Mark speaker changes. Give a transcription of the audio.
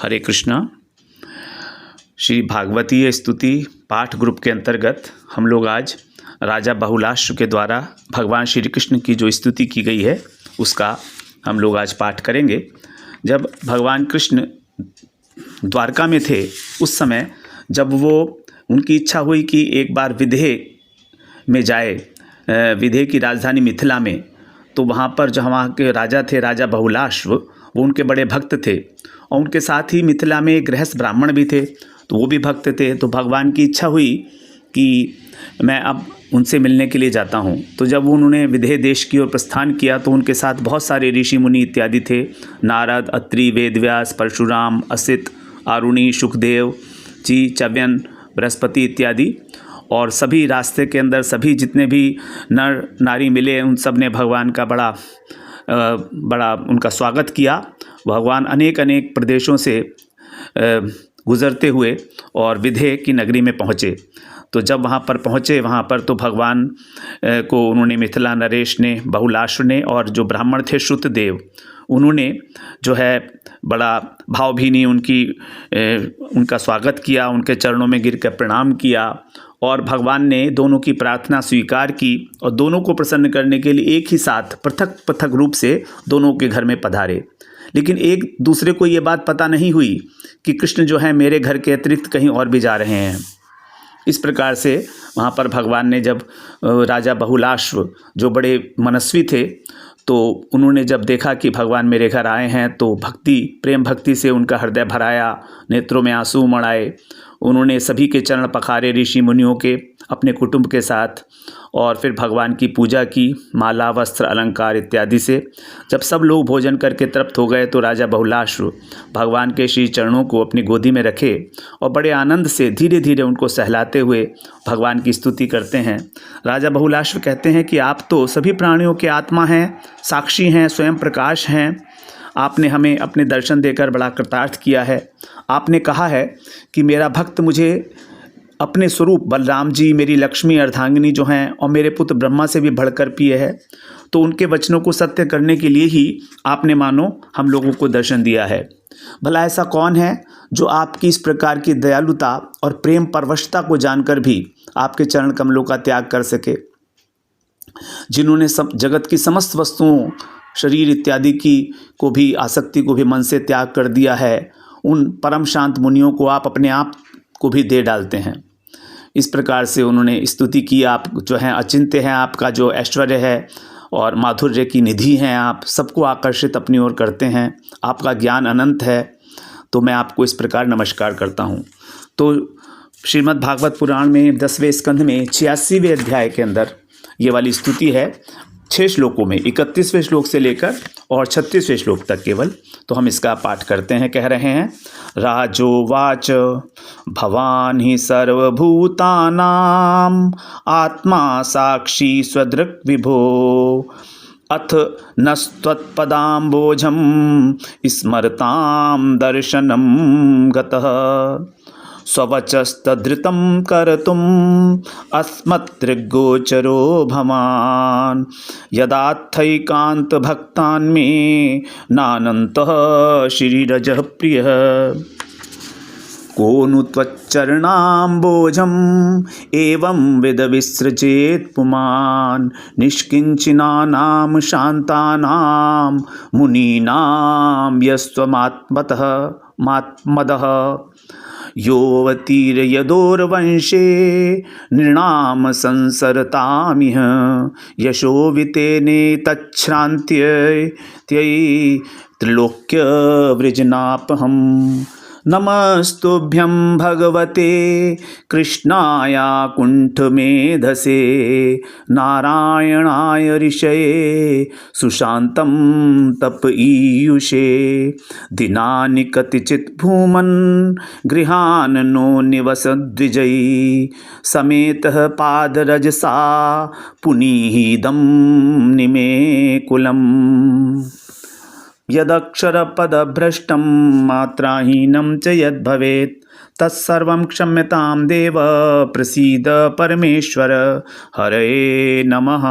Speaker 1: हरे कृष्णा। श्री भागवतीय स्तुति पाठ ग्रुप के अंतर्गत हम लोग आज राजा बहुलाश्व के द्वारा भगवान श्री कृष्ण की जो स्तुति की गई है उसका हम लोग आज पाठ करेंगे। जब भगवान कृष्ण द्वारका में थे उस समय जब वो उनकी इच्छा हुई कि एक बार विदेह में जाए, विदेह की राजधानी मिथिला में, तो वहाँ पर जो वहाँ के राजा थे, राजा बहुलाश्व, वो उनके बड़े भक्त थे और उनके साथ ही मिथिला में एक गृहस्थ ब्राह्मण भी थे, तो वो भी भक्त थे। तो भगवान की इच्छा हुई कि मैं अब उनसे मिलने के लिए जाता हूँ। तो जब उन्होंने विदेह देश की ओर प्रस्थान किया तो उनके साथ बहुत सारे ऋषि मुनि इत्यादि थे, नारद, अत्रि, वेदव्यास, परशुराम, असित, आरुणि, सुखदेव जी, च्यवन, बृहस्पति इत्यादि। और सभी रास्ते के अंदर सभी जितने भी नर नारी मिले उन सब ने भगवान का बड़ा उनका स्वागत किया। भगवान अनेक अनेक प्रदेशों से गुज़रते हुए और विदेह की नगरी में पहुँचे। तो जब वहाँ पर पहुँचे वहाँ पर तो भगवान को उन्होंने मिथिला नरेश ने, बहुलाश्व ने और जो ब्राह्मण थे श्रुतदेव, उन्होंने जो है बड़ा भावभीनी उनका स्वागत किया, उनके चरणों में गिरकर प्रणाम किया और भगवान ने दोनों की प्रार्थना स्वीकार की और दोनों को प्रसन्न करने के लिए एक ही साथ पृथक पृथक रूप से दोनों के घर में पधारे। लेकिन एक दूसरे को ये बात पता नहीं हुई कि कृष्ण जो है मेरे घर के अतिरिक्त कहीं और भी जा रहे हैं। इस प्रकार से वहाँ पर भगवान ने जब राजा बहुलाश्व जो बड़े मनस्वी थे, तो उन्होंने जब देखा कि भगवान मेरे घर आए हैं तो प्रेम भक्ति से उनका हृदय भराया, नेत्रों में आंसू उमड़ आए। उन्होंने सभी के चरण पखारे, ऋषि मुनियों के, अपने कुटुंब के साथ, और फिर भगवान की पूजा की, माला, वस्त्र, अलंकार इत्यादि से। जब सब लोग भोजन करके तृप्त हो गए तो राजा बहुलाश्व भगवान के श्री चरणों को अपनी गोदी में रखे और बड़े आनंद से धीरे धीरे उनको सहलाते हुए भगवान की स्तुति करते हैं। राजा बहुलाश्व कहते हैं कि आप तो सभी प्राणियों के आत्मा हैं, साक्षी हैं, स्वयं प्रकाश हैं। आपने हमें अपने दर्शन देकर बड़ा कृतार्थ किया है। आपने कहा है कि मेरा भक्त मुझे अपने स्वरूप बलराम जी, मेरी लक्ष्मी अर्धांगिनी जो हैं और मेरे पुत्र ब्रह्मा से भी बढ़कर प्रिय है, तो उनके वचनों को सत्य करने के लिए ही आपने मानो हम लोगों को दर्शन दिया है। भला ऐसा कौन है जो आपकी इस प्रकार की दयालुता और प्रेम परवशता को जानकर भी आपके चरण कमलों का त्याग कर सके, जिन्होंने सब जगत की समस्त वस्तुओं, शरीर इत्यादि को भी, आसक्ति को भी मन से त्याग कर दिया है। उन परम शांत मुनियों को आप अपने आप को भी दे डालते हैं। इस प्रकार से उन्होंने स्तुति की। आप जो हैं अचिंत्य हैं, आपका जो ऐश्वर्य है और माधुर्य की निधि हैं, आप सबको आकर्षित अपनी ओर करते हैं, आपका ज्ञान अनंत है। तो मैं आपको इस प्रकार नमस्कार करता हूँ। तो श्रीमद् भागवत पुराण में 10वें स्कंध में 86वें अध्याय के अंदर ये वाली स्तुति है, 6 श्लोकों में, 31वें श्लोक से लेकर और 36वें श्लोक तक केवल। तो हम इसका पाठ करते हैं। कह रहे हैं, राजोवाच भवान ही सर्वभूतानां आत्मा साक्षी स्वदृक् विभो अथ नस्त्वत्पदाम्बोजं स्मरतां दर्शनं गतः स्ववचस्तधृतं कर्तुम् अस्मत्दृग्गोचरो भवान् यदात्थैकान्तभक्तान्मे नानन्तः श्रीरजः प्रियः को नु त्वच्चरणाम्बोजम् एवं विद विसृजेत् पुमान् निष्किञ्चिनानां शान्तानां मुनीनां यस्त्वमात्मतः मात्मदः योऽवतीर्यदोर्वंशे नृणां संसरतामिह यशोवितेने तच्छ्रान्त्यै त्रिलोक्यवृजनापहम् नमस्तुभ्यं भगवते कृष्णाय कुण्ठमेधसे नारायणाय ऋषये सुशान्तं तप ईयुषे दिनानि कतिचित् भूमन् गृहान् नो निवसद्विजयी समेतः पादरजसा पुनीदं निमे कुलम् यदक्षरपदभ्रष्टं मात्राहीनं च यद्भवेत् तत्सर्वं क्षम्यतां देव प्रसीद परमेश्वर। हरे नमः।